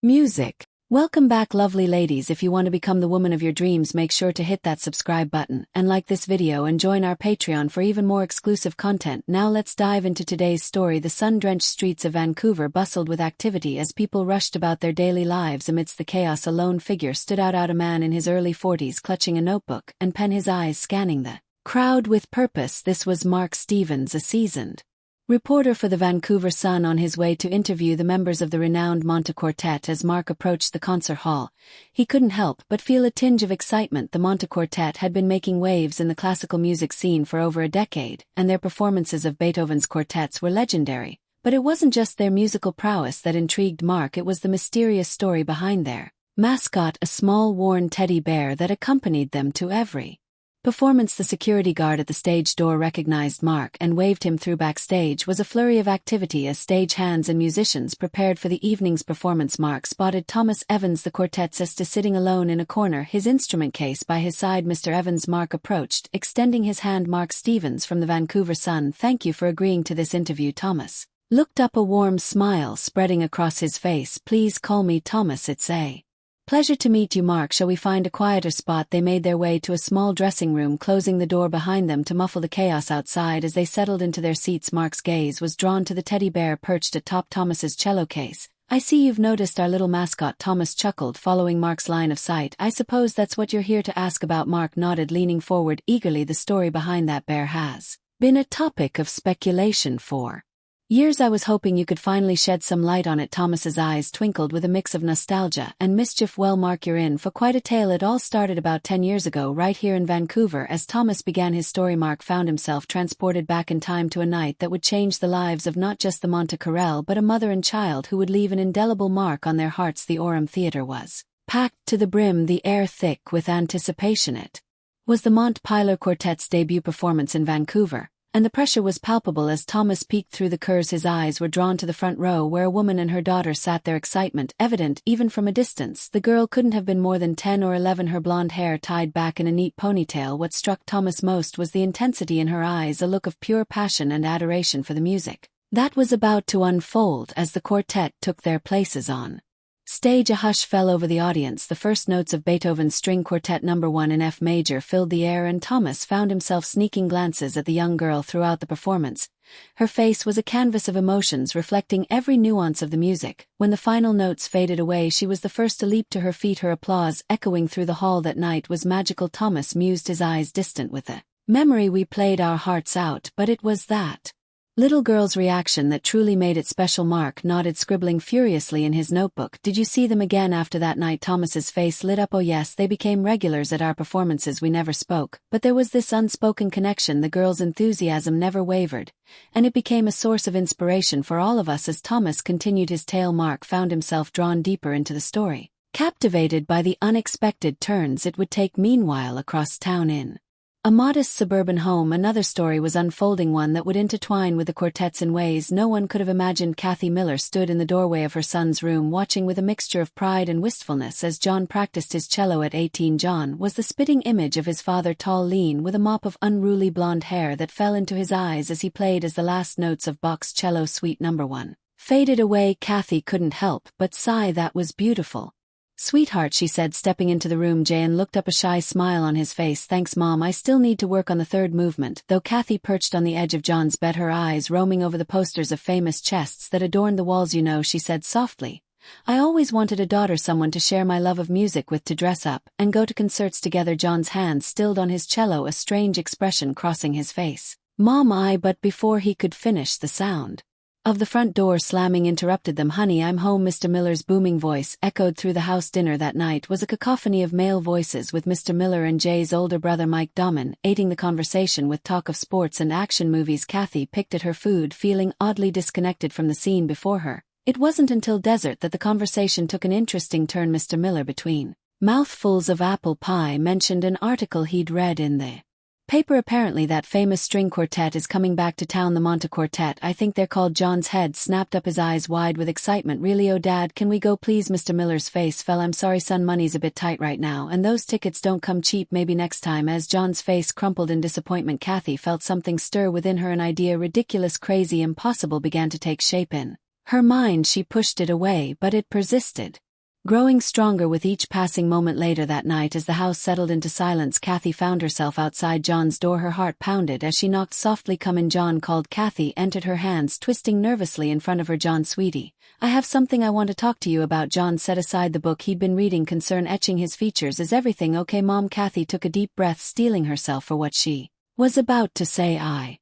Music. Welcome back, lovely ladies. If you want to become the woman of your dreams, make sure to hit that subscribe button and like this video and join our Patreon for even more exclusive content. Now let's dive into today's story. The sun-drenched streets of Vancouver bustled with activity as people rushed about their daily lives. Amidst the chaos, a lone figure stood out, a man in his early 40s clutching a notebook and pen, his eyes scanning the crowd with purpose. This was Mark Stevens, a seasoned reporter for the Vancouver Sun, on his way to interview the members of the renowned MtF Quartet. As Mark approached the concert hall, he couldn't help but feel a tinge of excitement. The MtF Quartet had been making waves in the classical music scene for over a decade, and their performances of Beethoven's quartets were legendary. But it wasn't just their musical prowess that intrigued Mark, it was the mysterious story behind their mascot, a small worn teddy bear that accompanied them to every performance. The security guard at the stage door recognized Mark and waved him through. Backstage was a flurry of activity as stagehands and musicians prepared for the evening's performance. Mark spotted Thomas Evans, the quartetist, sitting alone in a corner, his instrument case by his side. Mr. Evans, Mark approached, extending his hand. Mark Stevens from the Vancouver Sun, thank you for agreeing to this interview. Thomas looked up, a warm smile spreading across his face. Please call me Thomas, it's a pleasure to meet you, Mark. Shall we find a quieter spot? They made their way to a small dressing room, closing the door behind them to muffle the chaos outside. As they settled into their seats, Mark's gaze was drawn to the teddy bear perched atop Thomas's cello case. I see you've noticed our little mascot, Thomas chuckled, following Mark's line of sight. I suppose that's what you're here to ask about. Mark nodded, leaning forward eagerly. The story behind that bear has been a topic of speculation for years. I was hoping you could finally shed some light on it. Thomas's eyes twinkled with a mix of nostalgia and mischief. Well, Mark, you're in for quite a tale. It all started about 10 years ago, right here in Vancouver. As Thomas began his story, Mark found himself transported back in time to a night that would change the lives of not just the Montecarel but a mother and child who would leave an indelible mark on their hearts. The Orem Theatre was packed to the brim, the air thick with anticipation. It was the Montpelier Quartet's debut performance in Vancouver, and the pressure was palpable as Thomas peeked through the curtains. His eyes were drawn to the front row where a woman and her daughter sat, their excitement evident even from a distance. The girl couldn't have been more than 10 or 11, her blonde hair tied back in a neat ponytail. What struck Thomas most was the intensity in her eyes, a look of pure passion and adoration for the music that was about to unfold. As the quartet took their places on stage, a hush fell over the audience. The first notes of Beethoven's String Quartet No. 1 in F major filled the air, and Thomas found himself sneaking glances at the young girl throughout the performance. Her face was a canvas of emotions, reflecting every nuance of the music. When the final notes faded away, she was the first to leap to her feet, her applause echoing through the hall. That night was magical, Thomas mused, his eyes distant with a memory. We played our hearts out, but it was that little girl's reaction that truly made it special. Mark nodded, scribbling furiously in his notebook. Did you see them again after that night? Thomas's face lit up. Oh yes, they became regulars at our performances. We never spoke, but there was this unspoken connection. The girl's enthusiasm never wavered, and it became a source of inspiration for all of us. As Thomas continued his tale, Mark found himself drawn deeper into the story, captivated by the unexpected turns it would take. Meanwhile, across town in a modest suburban home, another story was unfolding, one that would intertwine with the quartets in ways no one could have imagined. Kathy Miller stood in the doorway of her son's room, watching with a mixture of pride and wistfulness as John practiced his cello at 18. John was the spitting image of his father, tall, lean, with a mop of unruly blonde hair that fell into his eyes as he played. As the last notes of Bach's Cello Suite No. 1 faded away, Kathy couldn't help but sigh. That was beautiful, sweetheart, she said, stepping into the room. Jan looked up, a shy smile on his face. Thanks, Mom, I still need to work on the third movement. Though Kathy perched on the edge of John's bed, her eyes roaming over the posters of famous chests that adorned the walls. You know, she said softly, I always wanted a daughter, someone to share my love of music with, to dress up and go to concerts together. John's hand stilled on his cello, a strange expression crossing his face. Mom, but before he could finish, the sound of the front door slamming interrupted them. Honey, I'm home. Mr. Miller's booming voice echoed through the house. Dinner that night was a cacophony of male voices, with Mr. Miller and Jay's older brother Mike dominating the conversation with talk of sports and action movies. Kathy picked at her food, feeling oddly disconnected from the scene before her. It wasn't until dessert that the conversation took an interesting turn. Mr. Miller, between mouthfuls of apple pie, mentioned an article he'd read in the paper. Apparently that famous string quartet is coming back to town, the MtF Quartet. I think they're called. John's head snapped up, his eyes wide with excitement. Really? Oh, Dad, can we go please? Mr. Miller's face fell. I'm sorry, son, money's a bit tight right now, and those tickets don't come cheap. Maybe next time. As John's face crumpled in disappointment, Kathy felt something stir within her. An idea, ridiculous, crazy, impossible, began to take shape in her mind. She pushed it away, but it persisted. Growing stronger with each passing moment. Later that night, as the house settled into silence, Kathy found herself outside John's door. Her heart pounded as she knocked softly. "Come in." John called. Kathy entered, her hands twisting nervously in front of her. "John, sweetie, I have something I want to talk to you about." John set aside the book he'd been reading, concern etching his features. "Is everything okay, Mom?" Kathy took a deep breath, steeling herself for what she was about to say. "I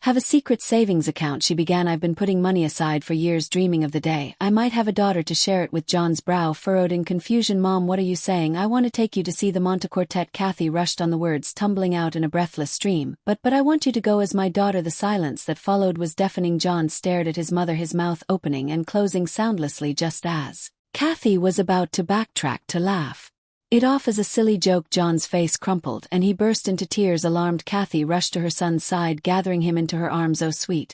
have a secret savings account," she began. "I've been putting money aside for years, dreaming of the day I might have a daughter to share it with." John's brow furrowed in confusion. "Mom, what are you saying?" "I want to take you to see the Monte Quartet." Kathy rushed on, the words tumbling out in a breathless stream. But I want you to go as my daughter." The silence that followed was deafening. John stared at his mother, his mouth opening and closing soundlessly just as Kathy was about to backtrack to laugh it off as a silly joke. John's face crumpled and he burst into tears. Alarmed, Kathy rushed to her son's side, gathering him into her arms. "Oh, sweet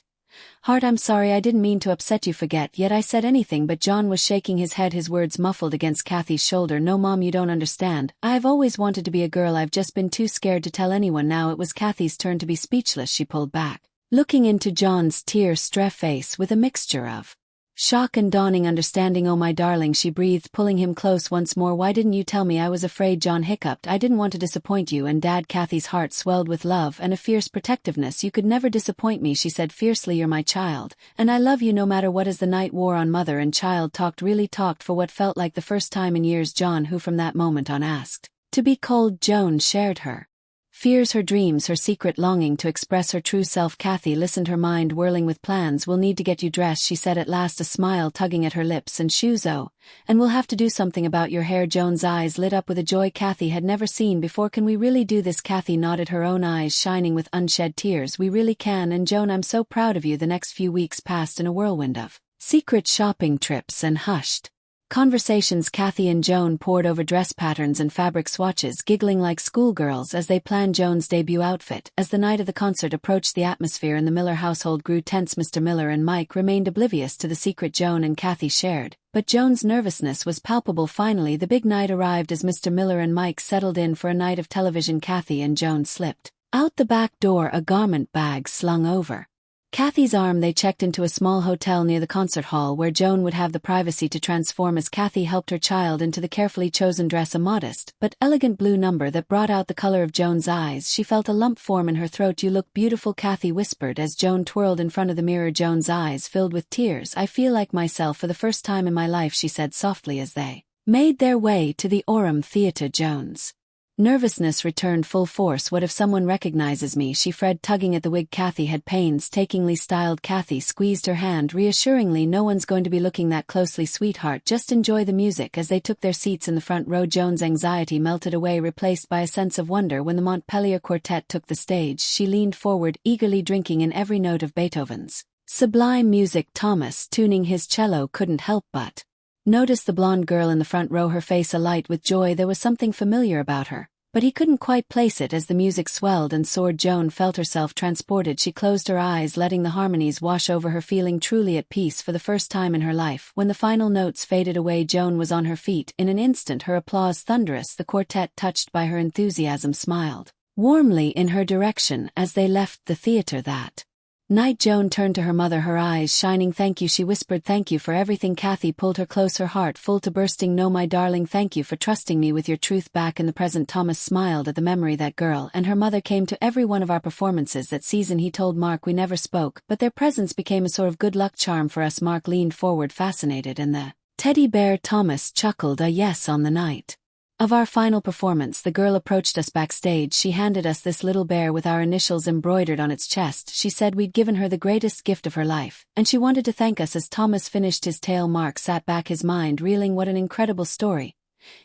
heart, I'm sorry. I didn't mean to upset you. Forget yet I said anything." But John was shaking his head, his words muffled against Kathy's shoulder. "No, Mom, you don't understand. I've always wanted to be a girl. I've just been too scared to tell anyone." Now it was Kathy's turn to be speechless. She pulled back, looking into John's tear-streaked face with a mixture of shock and dawning understanding. "Oh, my darling," she breathed, pulling him close once more. "Why didn't you tell me?" "I was afraid," John hiccuped. "I didn't want to disappoint you and Dad." Kathy's heart swelled with love and a fierce protectiveness. "You could never disappoint me," she said fiercely. "You're my child, and I love you no matter what." As the night wore on, mother and child really talked for what felt like the first time in years. John, who from that moment on asked to be called Joan, shared her fears, her dreams, her secret longing to express her true self. Kathy listened, her mind whirling with plans. "We'll need to get you dressed," she said at last, a smile tugging at her lips. "And shoes, oh, and we'll have to do something about your hair." Joan's eyes lit up with a joy Kathy had never seen before. "Can we really do this?" Kathy nodded, her own eyes shining with unshed tears. "We really can, and Joan, I'm so proud of you." The next few weeks passed in a whirlwind of secret shopping trips and hushed conversations. Kathy and Joan pored over dress patterns and fabric swatches, giggling like schoolgirls as they planned Joan's debut outfit. As the night of the concert approached, the atmosphere in the Miller household grew tense. Mr. Miller and Mike remained oblivious to the secret Joan and Kathy shared, but Joan's nervousness was palpable. Finally, the big night arrived. As Mr. Miller and Mike settled in for a night of television, Kathy and Joan slipped out the back door, a garment bag slung over Kathy's arm. They checked into a small hotel near the concert hall where Joan would have the privacy to transform. As Kathy helped her child into the carefully chosen dress, a modest but elegant blue number that brought out the color of Joan's eyes, she felt a lump form in her throat. "You look beautiful," Kathy whispered as Joan twirled in front of the mirror. Joan's eyes filled with tears. "I feel like myself for the first time in my life," she said softly as they made their way to the Orem Theatre. Joan's nervousness returned full force. "What if someone recognizes me?" she fretted, tugging at the wig Kathy had painstakingly styled. Kathy squeezed her hand reassuringly. "No one's going to be looking that closely, sweetheart. Just enjoy the music." As they took their seats in the front row, Joan's anxiety melted away, replaced by a sense of wonder. When the Montpellier Quartet took the stage, she leaned forward, eagerly drinking in every note of Beethoven's sublime music. Thomas, tuning his cello, couldn't help but notice the blonde girl in the front row, her face alight with joy. There was something familiar about her, but he couldn't quite place it. As the music swelled and soared, Joan felt herself transported. She closed her eyes, letting the harmonies wash over her, feeling truly at peace for the first time in her life. When the final notes faded away, Joan was on her feet. In an instant, her applause thunderous. The quartet, touched by her enthusiasm, smiled warmly in her direction as they left the theater that night. Joan turned to her mother, her eyes shining. "Thank you," she whispered. "Thank you for everything." Kathy pulled her close, her heart full to bursting. "No, my darling, thank you for trusting me with your truth." Back in the present, Thomas smiled at the memory. "That girl and her mother came to every one of our performances that season," he told Mark. "We never spoke, but their presence became a sort of good luck charm for us." Mark leaned forward, fascinated, and the teddy bear Thomas chuckled a yes. "On the night of our final performance, the girl approached us backstage. She handed us this little bear with our initials embroidered on its chest. She said we'd given her the greatest gift of her life, and she wanted to thank us." As Thomas finished his tale, Mark sat back, his mind reeling. "What an incredible story,"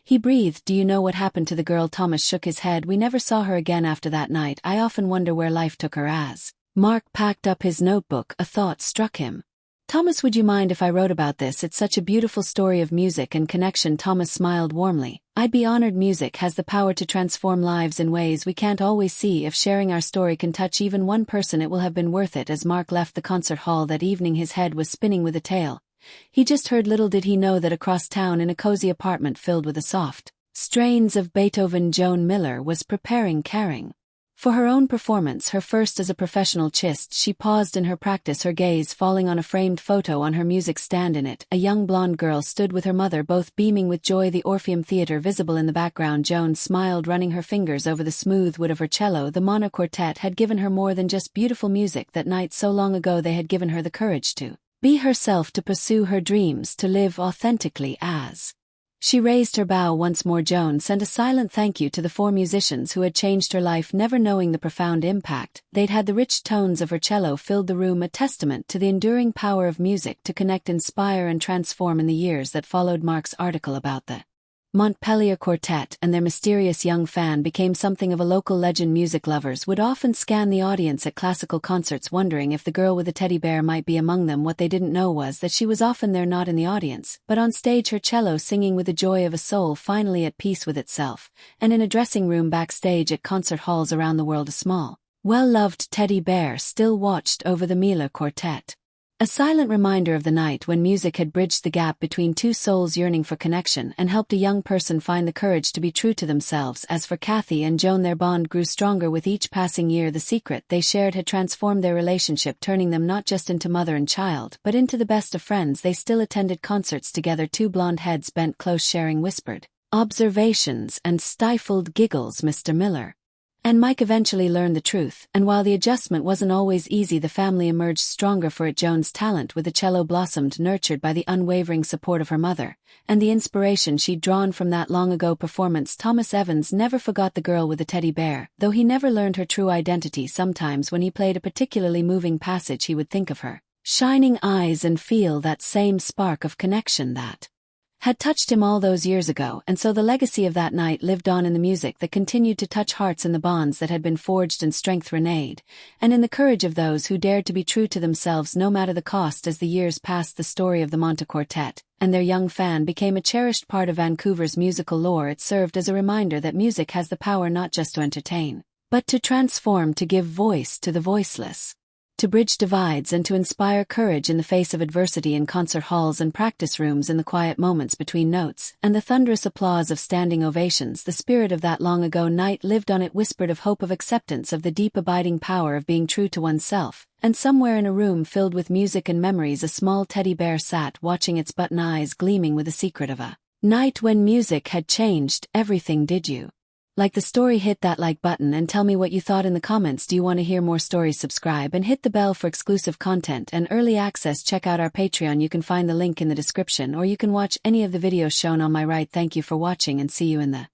he breathed. "Do you know what happened to the girl?" Thomas shook his head. "We never saw her again after that night. I often wonder where life took her." As Mark packed up his notebook, a thought struck him. "Thomas, would you mind if I wrote about this? It's such a beautiful story of music and connection." Thomas smiled warmly. "I'd be honored. Music has the power to transform lives in ways we can't always see. If sharing our story can touch even one person, it will have been worth it." As Mark left the concert hall that evening, his head was spinning with a tale he just heard. Little did he know that across town, in a cozy apartment filled with the soft strains of Beethoven, Joan Miller was preparing caring For her own performance, her first as a professional chist, she paused in her practice, her gaze falling on a framed photo on her music stand. In it, a young blonde girl stood with her mother, both beaming with joy, the Orpheum Theatre visible in the background. Joan smiled, running her fingers over the smooth wood of her cello. The Mono Quartet had given her more than just beautiful music that night. So long ago they had given her the courage to be herself, to pursue her dreams, to live authentically. As she raised her bow once more, Joan sent a silent thank you to the 4 musicians who had changed her life, never knowing the profound impact they'd had. The rich tones of her cello filled the room, a testament to the enduring power of music to connect, inspire, and transform. In the years that followed, Mark's article about the Montpellier Quartet and their mysterious young fan became something of a local legend. Music lovers would often scan the audience at classical concerts, wondering if the girl with the teddy bear might be among them. What they didn't know was that she was often there, not in the audience, but on stage, her cello singing with the joy of a soul finally at peace with itself. And in a dressing room backstage at concert halls around the world, a small, well-loved teddy bear still watched over the Miller Quartet. A silent reminder of the night when music had bridged the gap between 2 souls yearning for connection and helped a young person find the courage to be true to themselves. As for Kathy and Joan, their bond grew stronger with each passing year. The secret they shared had transformed their relationship, turning them not just into mother and child, but into the best of friends. They still attended concerts together, 2 blonde heads bent close, sharing whispered observations and stifled giggles. Mr. Miller and Mike eventually learned the truth, and while the adjustment wasn't always easy, the family emerged stronger for it. Joan's talent with the cello blossomed, nurtured by the unwavering support of her mother, and the inspiration she'd drawn from that long-ago performance. Thomas Evans never forgot the girl with the teddy bear, though he never learned her true identity. Sometimes when he played a particularly moving passage, he would think of her shining eyes and feel that same spark of connection that had touched him all those years ago. And so the legacy of that night lived on in the music that continued to touch hearts, in the bonds that had been forged in strength renewed, and in the courage of those who dared to be true to themselves no matter the cost. As the years passed, the story of the Monte Quartet and their young fan became a cherished part of Vancouver's musical lore. It served as a reminder that music has the power not just to entertain, but to transform, to give voice to the voiceless, to bridge divides, and to inspire courage in the face of adversity. In concert halls and practice rooms, in the quiet moments between notes and the thunderous applause of standing ovations, the spirit of that long-ago night lived on. It whispered of hope, of acceptance, of the deep abiding power of being true to oneself. And somewhere in a room filled with music and memories, a small teddy bear sat, watching, its button eyes gleaming with the secret of a night when music had changed everything. Did you like the story? Hit that like button and tell me what you thought in the comments. Do you want to hear more stories? Subscribe and hit the bell for exclusive content and early access. Check out our Patreon. You can find the link in the description, or you can watch any of the videos shown on my right. Thank you for watching, and see you in the